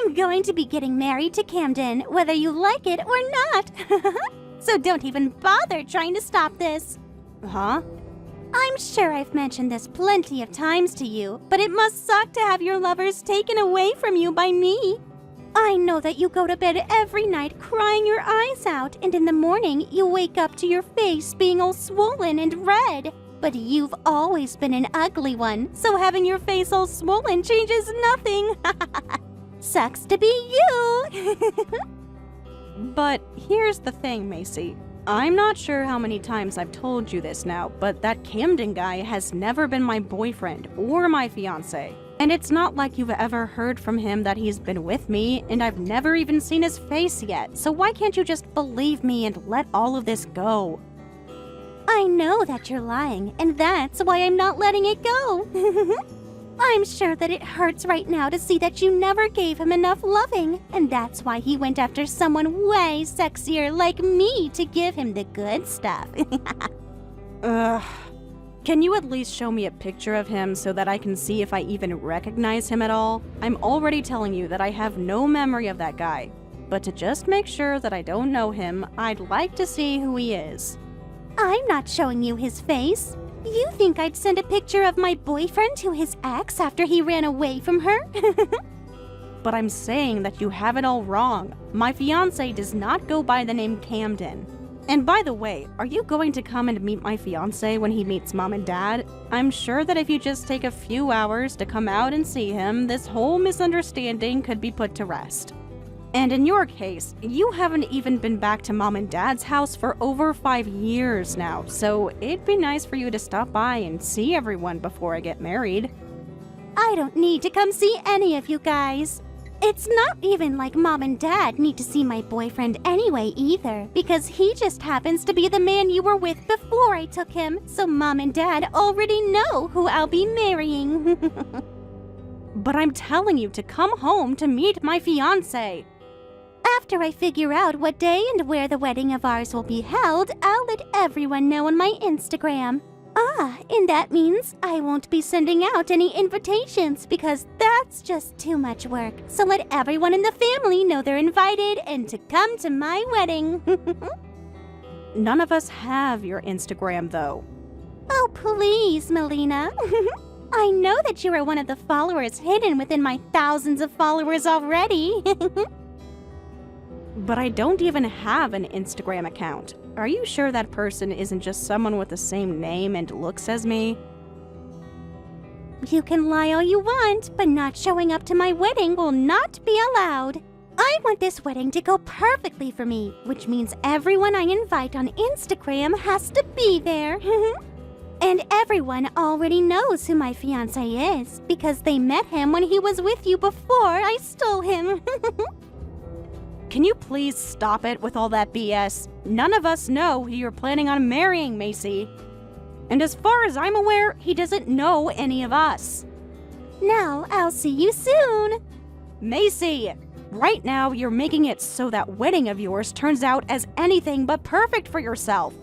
I'm going to be getting married to Camden, whether you like it or not. So don't even bother trying to stop this. Huh? I'm sure I've mentioned this plenty of times to you, but it must suck to have your lovers taken away from you by me. I know that you go to bed every night crying your eyes out, and in the morning you wake up to your face being all swollen and red. But you've always been an ugly one, so having your face all swollen changes nothing. Sucks to be you. But here's the thing, Macy. I'm not sure how many times I've told you this now, but that Camden guy has never been my boyfriend or my fiancé. And it's not like you've ever heard from him that he's been with me, and I've never even seen his face yet. So why can't you just believe me and let all of this go? I know that you're lying, and that's why I'm not letting it go. I'm sure that it hurts right now to see that you never gave him enough loving, and that's why he went after someone way sexier like me to give him the good stuff. Can you at least show me a picture of him so that I can see if I even recognize him at all? I'm already telling you that I have no memory of that guy. But to just make sure that I don't know him, I'd like to see who he is. I'm not showing you his face. You think I'd send a picture of my boyfriend to his ex after he ran away from her? But I'm saying that you have it all wrong. My fiancé does not go by the name Camden. And by the way, are you going to come and meet my fiancé when he meets mom and dad? I'm sure that if you just take a few hours to come out and see him, this whole misunderstanding could be put to rest. And in your case, you haven't even been back to mom and dad's house for over 5 years now, so it'd be nice for you to stop by and see everyone before I get married. I don't need to come see any of you guys. It's not even like mom and dad need to see my boyfriend anyway either, because he just happens to be the man you were with before I took him, so mom and dad already know who I'll be marrying. But I'm telling you to come home to meet my fiancé. After I figure out what day and where the wedding of ours will be held, I'll let everyone know on my Instagram. And that means I won't be sending out any invitations because that's just too much work. So let everyone in the family know they're invited and to come to my wedding. None of us have your Instagram, though. Oh, please, Melina. I know that you are one of the followers hidden within my thousands of followers already. But I don't even have an Instagram account. Are you sure that person isn't just someone with the same name and looks as me? You can lie all you want, but not showing up to my wedding will not be allowed. I want this wedding to go perfectly for me, which means everyone I invite on Instagram has to be there. And everyone already knows who my fiancé is, because they met him when he was with you before I stole him. Can you please stop it with all that BS? None of us know who you're planning on marrying, Macy. And as far as I'm aware, he doesn't know any of us. Now, I'll see you soon. Macy, right now you're making it so that wedding of yours turns out as anything but perfect for yourself.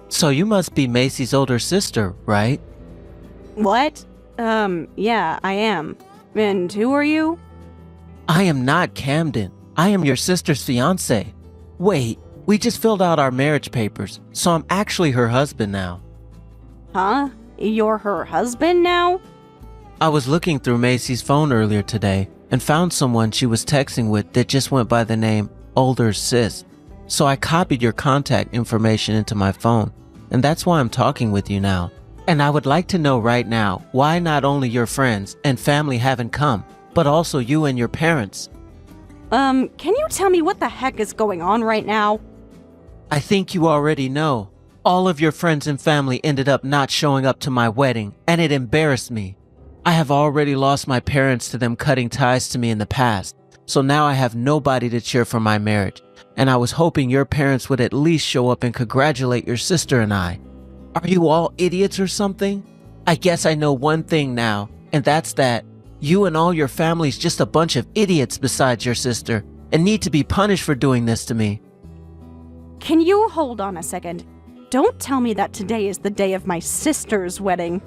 So you must be Macy's older sister, right? What? Yeah, I am. And who are you? I am not Camden. I am your sister's fiancé. Wait, we just filled out our marriage papers, so I'm actually her husband now. Huh? You're her husband now? I was looking through Macy's phone earlier today and found someone she was texting with that just went by the name Older Sis. So I copied your contact information into my phone, and that's why I'm talking with you now. And I would like to know right now why not only your friends and family haven't come, but also you and your parents. Can you tell me what the heck is going on right now? I think you already know. All of your friends and family ended up not showing up to my wedding, and it embarrassed me. I have already lost my parents to them cutting ties to me in the past, so now I have nobody to cheer for my marriage, and I was hoping your parents would at least show up and congratulate your sister and I. Are you all idiots or something? I guess I know one thing now, and that's that you and all your family's just a bunch of idiots besides your sister and need to be punished for doing this to me. Can you hold on a second? Don't tell me that today is the day of my sister's wedding.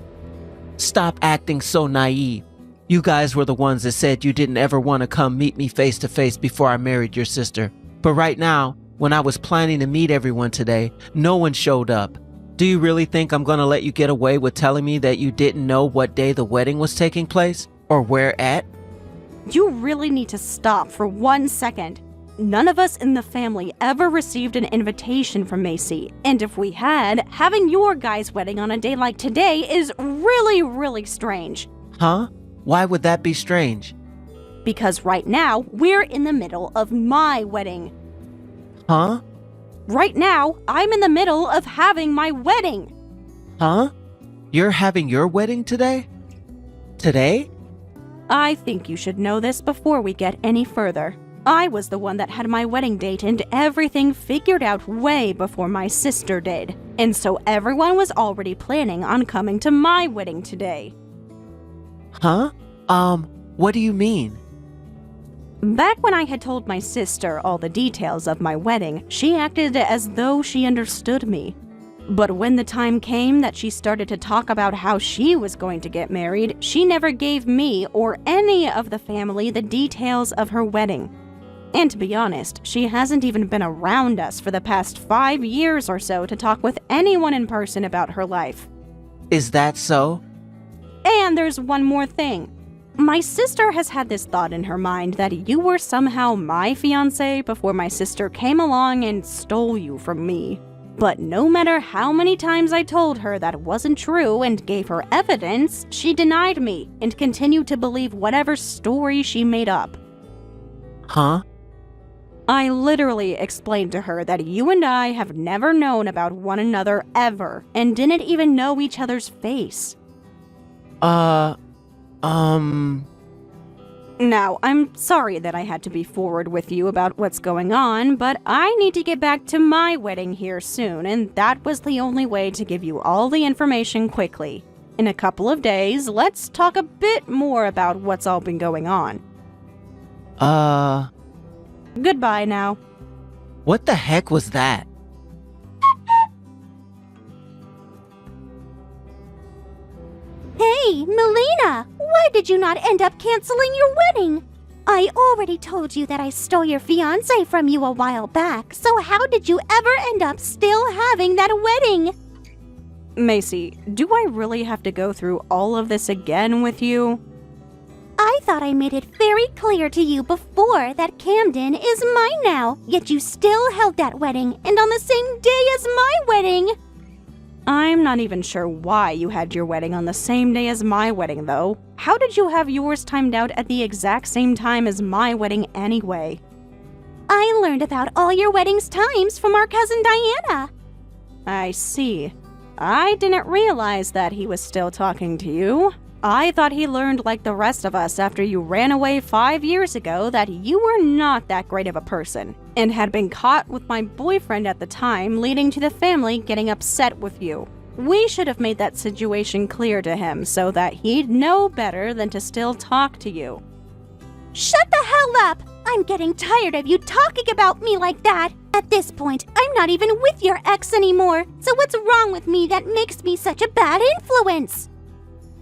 Stop acting so naive. You guys were the ones that said you didn't ever want to come meet me face to face before I married your sister. But right now, when I was planning to meet everyone today, no one showed up. Do you really think I'm gonna let you get away with telling me that you didn't know what day the wedding was taking place? Or where at? You really need to stop for 1 second. None of us in the family ever received an invitation from Macy, and if we had, having your guys' wedding on a day like today is really strange. Huh? Why would that be strange? Because right now, we're in the middle of my wedding. Huh? Right now, I'm in the middle of having my wedding. Huh? You're having your wedding today? Today? I think you should know this before we get any further. I was the one that had my wedding date and everything figured out way before my sister did. And so everyone was already planning on coming to my wedding today. Huh? What do you mean? Back when I had told my sister all the details of my wedding, she acted as though she understood me. But when the time came that she started to talk about how she was going to get married, she never gave me or any of the family the details of her wedding. And to be honest, she hasn't even been around us for the past 5 years or so to talk with anyone in person about her life. Is that so? And there's one more thing. My sister has had this thought in her mind that you were somehow my fiancé before my sister came along and stole you from me. But no matter how many times I told her that wasn't true and gave her evidence, she denied me and continued to believe whatever story she made up. Huh? I literally explained to her that you and I have never known about one another ever and didn't even know each other's face. Now, I'm sorry that I had to be forward with you about what's going on, but I need to get back to my wedding here soon, and that was the only way to give you all the information quickly. In a couple of days, let's talk a bit more about what's all been going on. Goodbye now. What the heck was that? Hey, Melina! Why did you not end up canceling your wedding? I already told you that I stole your fiancé from you a while back, so how did you ever end up still having that wedding? Macy, do I really have to go through all of this again with you? I thought I made it very clear to you before that Camden is mine now, yet you still held that wedding, and on the same day as my wedding. I'm not even sure why you had your wedding on the same day as my wedding, though. How did you have yours timed out at the exact same time as my wedding anyway? I learned about all your wedding's times from our cousin Diana. I see. I didn't realize that he was still talking to you. I thought he learned like the rest of us after you ran away 5 years ago that you were not that great of a person, and had been caught with my boyfriend at the time, leading to the family getting upset with you. We should have made that situation clear to him so that he'd know better than to still talk to you. Shut the hell up! I'm getting tired of you talking about me like that. At this point, I'm not even with your ex anymore, so what's wrong with me that makes me such a bad influence?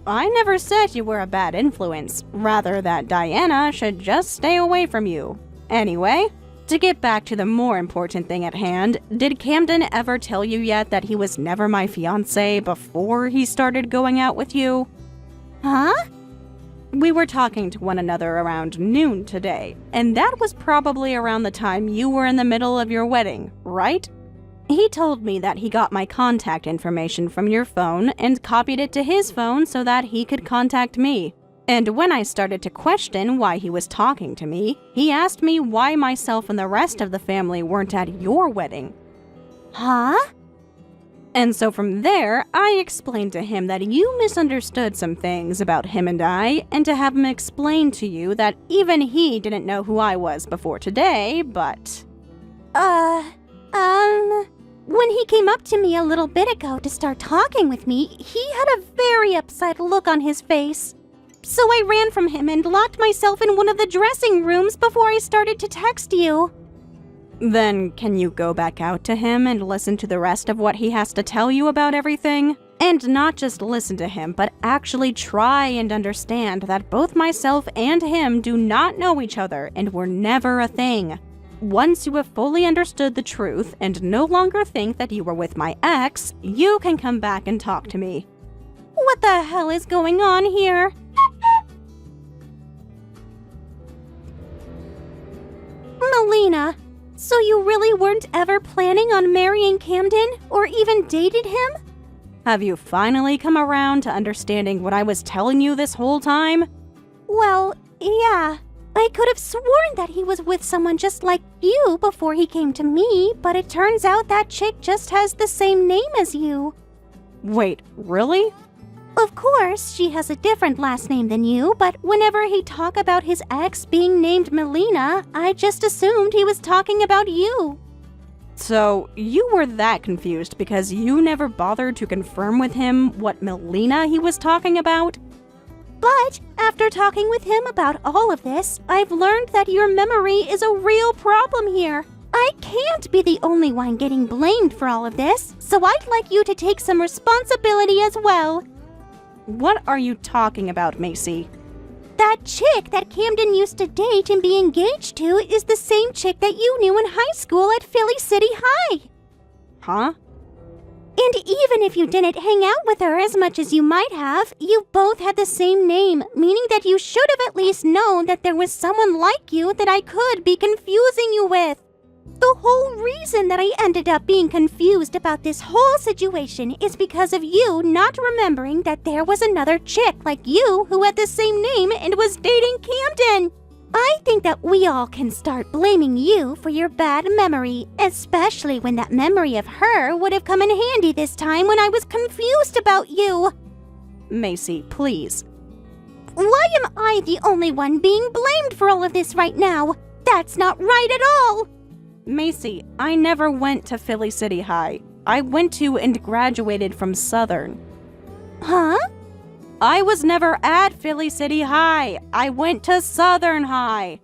I never said you were a bad influence, rather that Diana should just stay away from you. Anyway, to get back to the more important thing at hand, did Camden ever tell you yet that he was never my fiancé before he started going out with you? Huh? We were talking to one another around noon today, and that was probably around the time you were in the middle of your wedding, right? He told me that he got my contact information from your phone and copied it to his phone so that he could contact me. And when I started to question why he was talking to me, he asked me why myself and the rest of the family weren't at your wedding. Huh? And so from there, I explained to him that you misunderstood some things about him and I, and to have him explain to you that even he didn't know who I was before today, but... When he came up to me a little bit ago to start talking with me, he had a very upset look on his face. So I ran from him and locked myself in one of the dressing rooms before I started to text you. Then can you go back out to him and listen to the rest of what he has to tell you about everything? And not just listen to him, but actually try and understand that both myself and him do not know each other and were never a thing. Once you have fully understood the truth and no longer think that you were with my ex, you can come back and talk to me. What the hell is going on here? Melina, so you really weren't ever planning on marrying Camden or even dated him? Have you finally come around to understanding what I was telling you this whole time? Well, yeah. I could have sworn that he was with someone just like you before he came to me, but it turns out that chick just has the same name as you. Wait, really? Of course, she has a different last name than you, but whenever he talked about his ex being named Melina, I just assumed he was talking about you. So, you were that confused because you never bothered to confirm with him what Melina he was talking about? But after talking with him about all of this, I've learned that your memory is a real problem here. I can't be the only one getting blamed for all of this, so I'd like you to take some responsibility as well. What are you talking about, Macy? That chick that Camden used to date and be engaged to is the same chick that you knew in high school at Philly City High. Huh? And even if you didn't hang out with her as much as you might have, you both had the same name, meaning that you should have at least known that there was someone like you that I could be confusing you with. The whole reason that I ended up being confused about this whole situation is because of you not remembering that there was another chick like you who had the same name and was dating Camden. I think that we all can start blaming you for your bad memory, especially when that memory of her would have come in handy this time when I was confused about you. Macy, please. Why am I the only one being blamed for all of this right now? That's not right at all. Macy, I never went to Philly City High. I went to and graduated from Southern. Huh? I was never at Philly City High. I went to Southern High.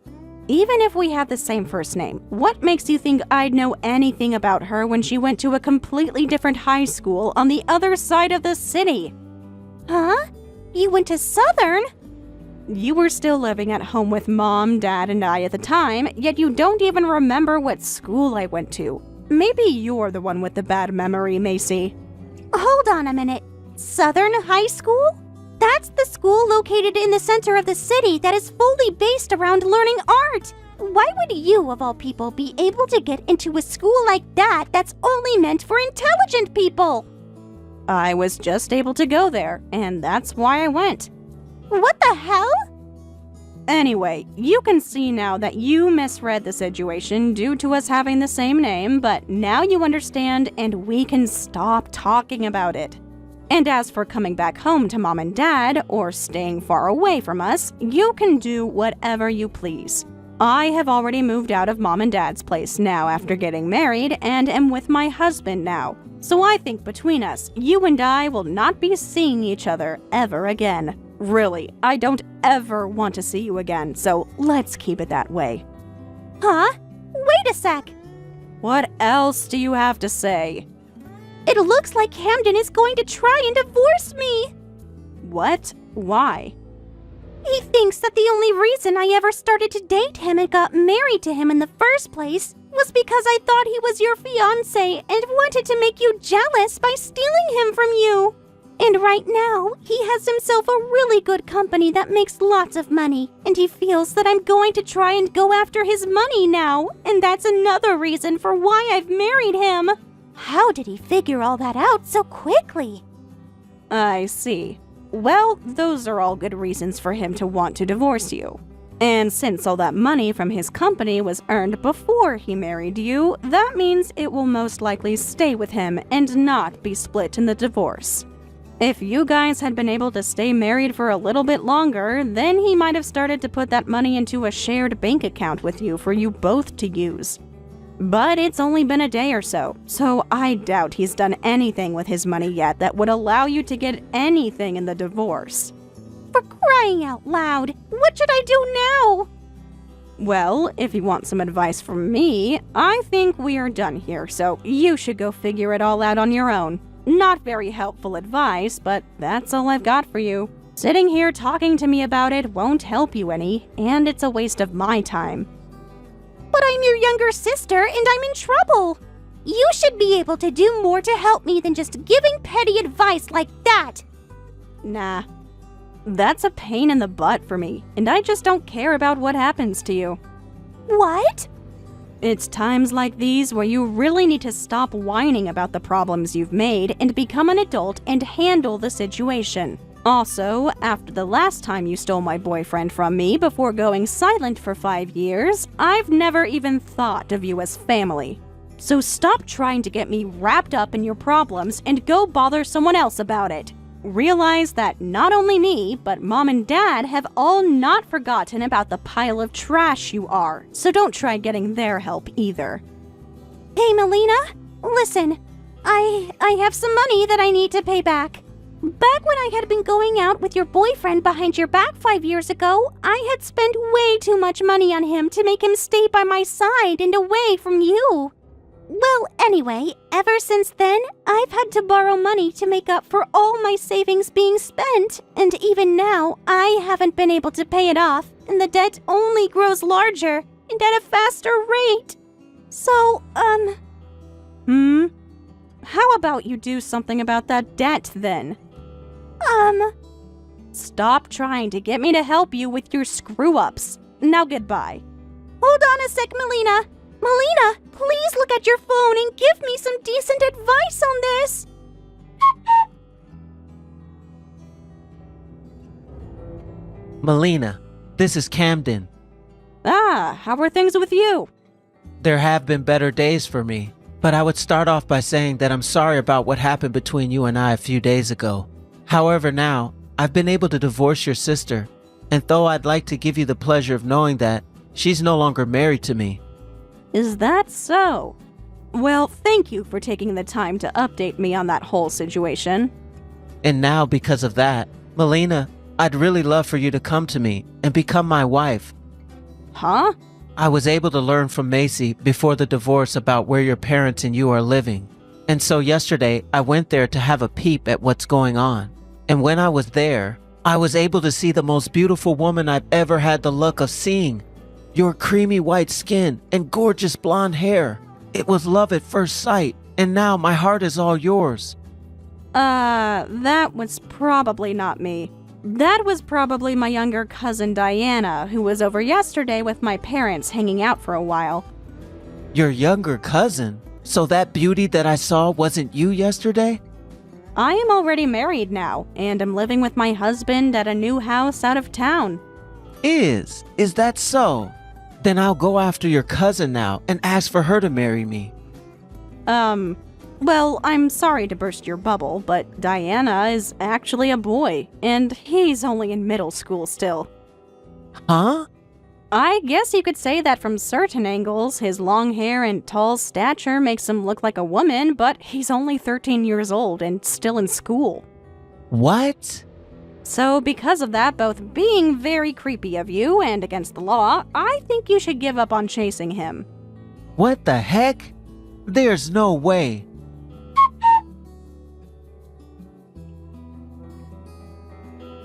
Even if we have the same first name, what makes you think I'd know anything about her when she went to a completely different high school on the other side of the city? Huh? You went to Southern? You were still living at home with Mom, Dad, and I at the time, yet you don't even remember what school I went to. Maybe you're the one with the bad memory, Macy. Hold on a minute. Southern High School? That's the school located in the center of the city that is fully based around learning art. Why would you, of all people, be able to get into a school like that that's only meant for intelligent people? I was just able to go there, and that's why I went. What the hell? Anyway, you can see now that you misread the situation due to us having the same name, but now you understand and we can stop talking about it. And as for coming back home to Mom and Dad, or staying far away from us, you can do whatever you please. I have already moved out of Mom and Dad's place now after getting married and am with my husband now. So I think between us, you and I will not be seeing each other ever again. Really, I don't ever want to see you again, so let's keep it that way. Huh? Wait a sec. What else do you have to say? It looks like Camden is going to try and divorce me. What? Why? He thinks that the only reason I ever started to date him and got married to him in the first place was because I thought he was your fiancé and wanted to make you jealous by stealing him from you. And right now, he has himself a really good company that makes lots of money, and he feels that I'm going to try and go after his money now, and that's another reason for why I've married him. How did he figure all that out so quickly? I see. Well, those are all good reasons for him to want to divorce you. And since all that money from his company was earned before he married you, that means it will most likely stay with him and not be split in the divorce. If you guys had been able to stay married for a little bit longer, then he might have started to put that money into a shared bank account with you for you both to use. But it's only been a day or so I doubt he's done anything with his money yet that would allow you to get anything in the divorce. For crying out loud, what should I do now? Well, if you want some advice from me, I think we are done here, so you should go figure it all out on your own. Not very helpful advice, but that's all I've got for you. Sitting here talking to me about it won't help you any, and it's a waste of my time. But I'm your younger sister and I'm in trouble. You should be able to do more to help me than just giving petty advice like that. Nah. That's a pain in the butt for me, and I just don't care about what happens to you. What? It's times like these where you really need to stop whining about the problems you've made and become an adult and handle the situation. Also, after the last time you stole my boyfriend from me before going silent for 5 years, I've never even thought of you as family. So stop trying to get me wrapped up in your problems and go bother someone else about it. Realize that not only me, but Mom and Dad have all not forgotten about the pile of trash you are, so don't try getting their help either. Hey, Melina, listen. I have some money that I need to pay back. Back when I had been going out with your boyfriend behind your back 5 years ago, I had spent way too much money on him to make him stay by my side and away from you. Well, anyway, ever since then, I've had to borrow money to make up for all my savings being spent, and even now, I haven't been able to pay it off, and the debt only grows larger and at a faster rate. So, How about you do something about that debt then? Stop trying to get me to help you with your screw-ups. Now goodbye. Hold on a sec, Melina. Melina, please look at your phone and give me some decent advice on this. Melina, this is Camden. Ah, how are things with you? There have been better days for me, but I would start off by saying that I'm sorry about what happened between you and I a few days ago. However, now, I've been able to divorce your sister, and though I'd like to give you the pleasure of knowing that, she's no longer married to me. Is that so? Well, thank you for taking the time to update me on that whole situation. And now, because of that, Melina, I'd really love for you to come to me and become my wife. Huh? I was able to learn from Macy before the divorce about where your parents and you are living. And so yesterday, I went there to have a peep at what's going on. And when I was there, I was able to see the most beautiful woman I've ever had the luck of seeing. Your creamy white skin and gorgeous blonde hair. It was love at first sight, and now my heart is all yours. That was probably not me. That was probably my younger cousin Diana, who was over yesterday with my parents hanging out for a while. Your younger cousin? So that beauty that I saw wasn't you yesterday? I am already married now, and am living with my husband at a new house out of town. Is that so? Then I'll go after your cousin now and ask for her to marry me. Well, I'm sorry to burst your bubble, but Diana is actually a boy, and he's only in middle school still. Huh? I guess you could say that from certain angles, his long hair and tall stature makes him look like a woman, but he's only 13 years old and still in school. What? So because of that both being very creepy of you and against the law, I think you should give up on chasing him. What the heck? There's no way.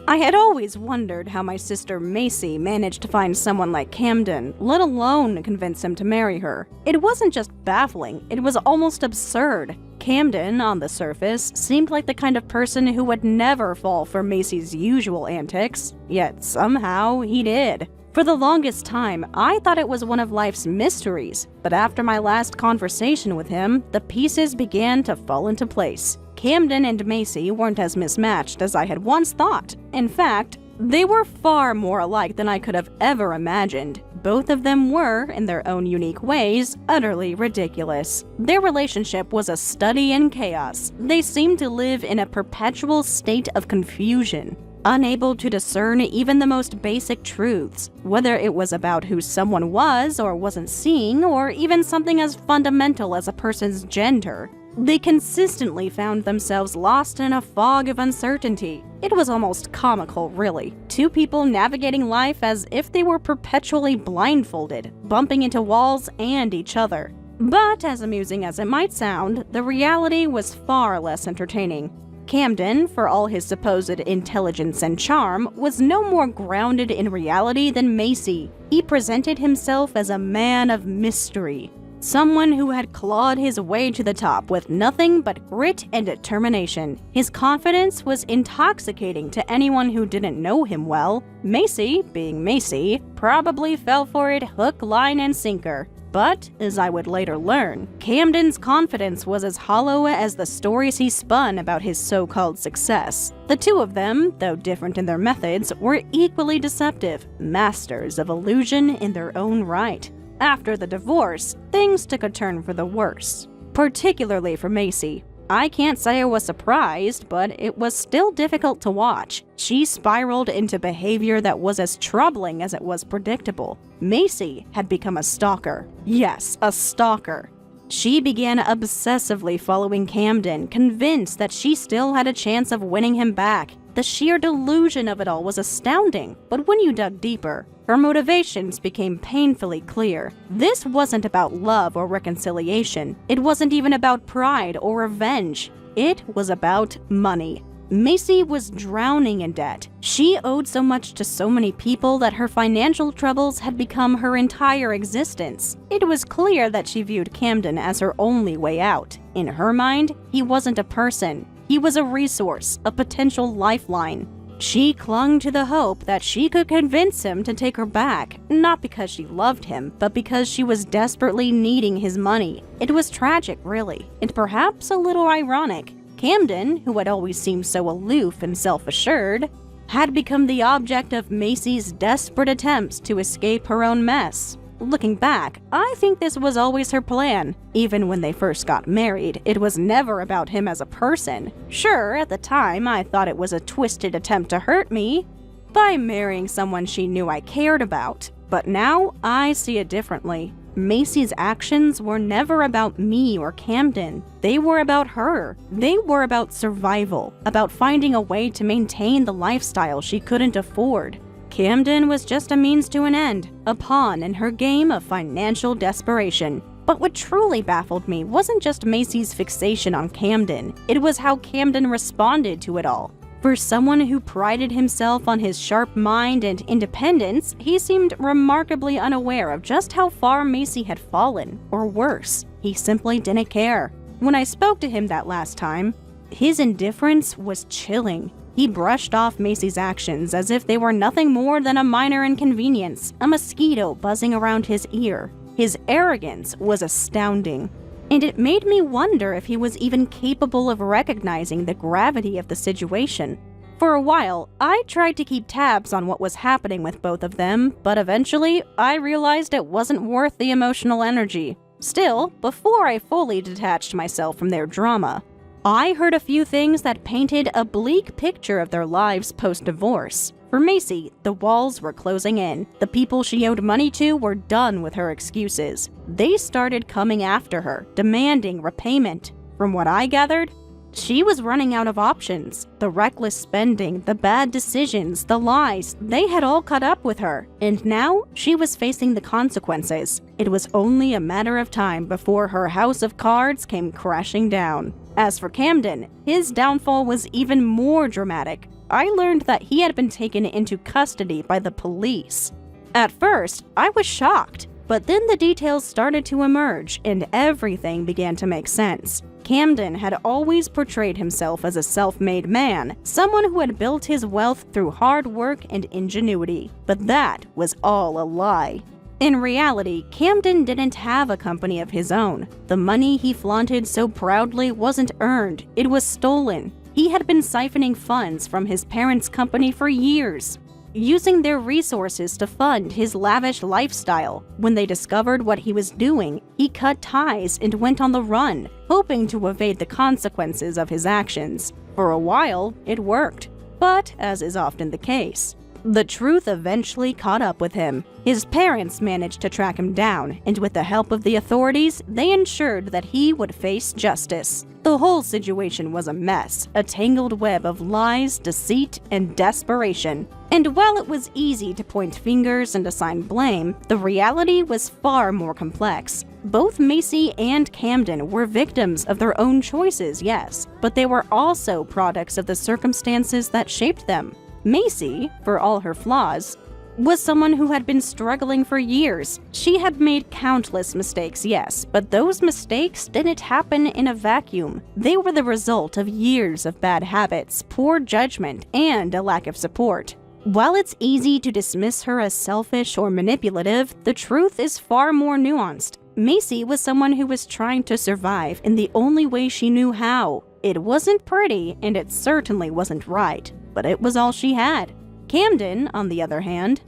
I had always wondered how my sister Macy managed to find someone like Camden, let alone convince him to marry her. It wasn't just baffling, it was almost absurd. Camden, on the surface, seemed like the kind of person who would never fall for Macy's usual antics, yet somehow he did. For the longest time, I thought it was one of life's mysteries, but after my last conversation with him, the pieces began to fall into place. Camden and Macy weren't as mismatched as I had once thought. In fact, they were far more alike than I could have ever imagined. Both of them were, in their own unique ways, utterly ridiculous. Their relationship was a study in chaos. They seemed to live in a perpetual state of confusion, unable to discern even the most basic truths, whether it was about who someone was or wasn't seeing, or even something as fundamental as a person's gender. They consistently found themselves lost in a fog of uncertainty. It was almost comical, really. Two people navigating life as if they were perpetually blindfolded, bumping into walls and each other. But as amusing as it might sound, the reality was far less entertaining. Camden, for all his supposed intelligence and charm, was no more grounded in reality than Macy. He presented himself as a man of mystery, someone who had clawed his way to the top with nothing but grit and determination. His confidence was intoxicating to anyone who didn't know him well. Macy, being Macy, probably fell for it hook, line, and sinker. But, as I would later learn, Camden's confidence was as hollow as the stories he spun about his so-called success. The two of them, though different in their methods, were equally deceptive, masters of illusion in their own right. After the divorce, things took a turn for the worse, particularly for Macy. I can't say I was surprised, but it was still difficult to watch. She spiraled into behavior that was as troubling as it was predictable. Macy had become a stalker. Yes, a stalker. She began obsessively following Camden, convinced that she still had a chance of winning him back. The sheer delusion of it all was astounding, but when you dug deeper, her motivations became painfully clear. This wasn't about love or reconciliation. It wasn't even about pride or revenge. It was about money. Macy was drowning in debt. She owed so much to so many people that her financial troubles had become her entire existence. It was clear that she viewed Camden as her only way out. In her mind, he wasn't a person. He was a resource, a potential lifeline. She clung to the hope that she could convince him to take her back, not because she loved him, but because she was desperately needing his money. It was tragic, really, and perhaps a little ironic. Camden, who had always seemed so aloof and self-assured, had become the object of Macy's desperate attempts to escape her own mess. Looking back, I think this was always her plan. Even when they first got married, it was never about him as a person. Sure, at the time, I thought it was a twisted attempt to hurt me by marrying someone she knew I cared about. But now, I see it differently. Macy's actions were never about me or Camden. They were about her. They were about survival, about finding a way to maintain the lifestyle she couldn't afford. Camden was just a means to an end, a pawn in her game of financial desperation. But what truly baffled me wasn't just Macy's fixation on Camden, it was how Camden responded to it all. For someone who prided himself on his sharp mind and independence, he seemed remarkably unaware of just how far Macy had fallen, or worse, he simply didn't care. When I spoke to him that last time, his indifference was chilling. He brushed off Macy's actions as if they were nothing more than a minor inconvenience, a mosquito buzzing around his ear. His arrogance was astounding, and it made me wonder if he was even capable of recognizing the gravity of the situation. For a while, I tried to keep tabs on what was happening with both of them, but eventually, I realized it wasn't worth the emotional energy. Still, before I fully detached myself from their drama, I heard a few things that painted a bleak picture of their lives post-divorce. For Macy, the walls were closing in. The people she owed money to were done with her excuses. They started coming after her, demanding repayment. From what I gathered, she was running out of options. The reckless spending, the bad decisions, the lies, they had all caught up with her. And now, she was facing the consequences. It was only a matter of time before her house of cards came crashing down. As for Camden, his downfall was even more dramatic. I learned that he had been taken into custody by the police. At first, I was shocked, but then the details started to emerge and everything began to make sense. Camden had always portrayed himself as a self-made man, someone who had built his wealth through hard work and ingenuity. But that was all a lie. In reality, Camden didn't have a company of his own. The money he flaunted so proudly wasn't earned, it was stolen. He had been siphoning funds from his parents' company for years, using their resources to fund his lavish lifestyle. When they discovered what he was doing, he cut ties and went on the run, hoping to evade the consequences of his actions. For a while, it worked. But, as is often the case, the truth eventually caught up with him. His parents managed to track him down, and with the help of the authorities, they ensured that he would face justice. The whole situation was a mess, a tangled web of lies, deceit, and desperation. And while it was easy to point fingers and assign blame, the reality was far more complex. Both Macy and Camden were victims of their own choices, yes, but they were also products of the circumstances that shaped them. Macy, for all her flaws, was someone who had been struggling for years. She had made countless mistakes, yes, but those mistakes didn't happen in a vacuum. They were the result of years of bad habits, poor judgment, and a lack of support. While it's easy to dismiss her as selfish or manipulative, the truth is far more nuanced. Macy was someone who was trying to survive in the only way she knew how. It wasn't pretty, and it certainly wasn't right, but it was all she had. Camden, on the other hand,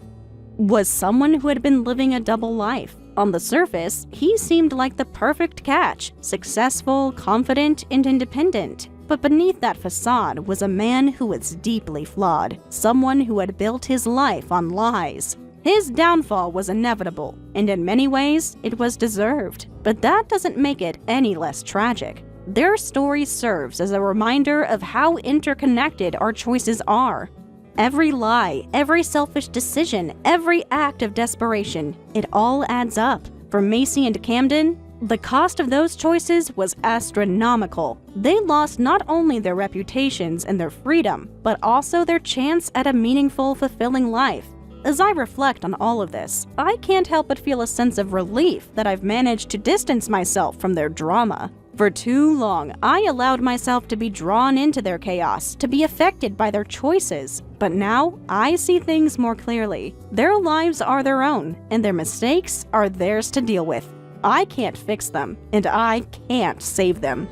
was someone who had been living a double life. On the surface, he seemed like the perfect catch, successful, confident, and independent. But beneath that facade was a man who was deeply flawed, someone who had built his life on lies. His downfall was inevitable, and in many ways, it was deserved. But that doesn't make it any less tragic. Their story serves as a reminder of how interconnected our choices are. Every lie, every selfish decision, every act of desperation, it all adds up. For Macy and Camden, the cost of those choices was astronomical. They lost not only their reputations and their freedom, but also their chance at a meaningful, fulfilling life. As I reflect on all of this, I can't help but feel a sense of relief that I've managed to distance myself from their drama. For too long, I allowed myself to be drawn into their chaos, to be affected by their choices. But now, I see things more clearly. Their lives are their own, and their mistakes are theirs to deal with. I can't fix them, and I can't save them.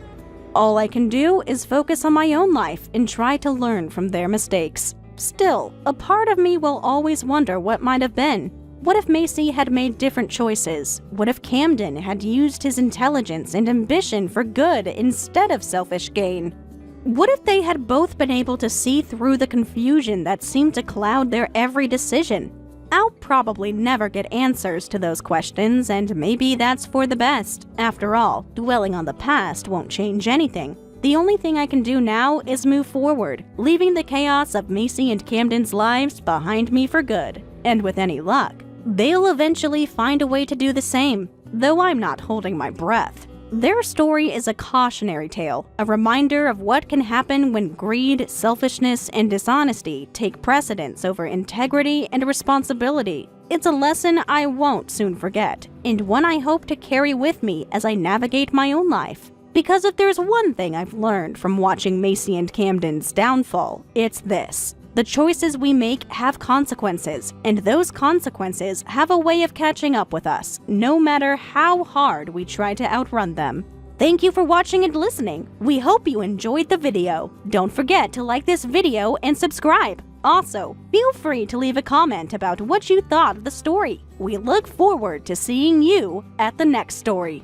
All I can do is focus on my own life and try to learn from their mistakes. Still, a part of me will always wonder what might have been. What if Macy had made different choices? What if Camden had used his intelligence and ambition for good instead of selfish gain? What if they had both been able to see through the confusion that seemed to cloud their every decision? I'll probably never get answers to those questions, and maybe that's for the best. After all, dwelling on the past won't change anything. The only thing I can do now is move forward, leaving the chaos of Macy and Camden's lives behind me for good. And with any luck, they'll eventually find a way to do the same, though I'm not holding my breath. Their story is a cautionary tale, a reminder of what can happen when greed, selfishness, and dishonesty take precedence over integrity and responsibility. It's a lesson I won't soon forget, and one I hope to carry with me as I navigate my own life. Because if there's one thing I've learned from watching Macy and Camden's downfall, it's this. The choices we make have consequences, and those consequences have a way of catching up with us, no matter how hard we try to outrun them. Thank you for watching and listening. We hope you enjoyed the video. Don't forget to like this video and subscribe. Also, feel free to leave a comment about what you thought of the story. We look forward to seeing you at the next story.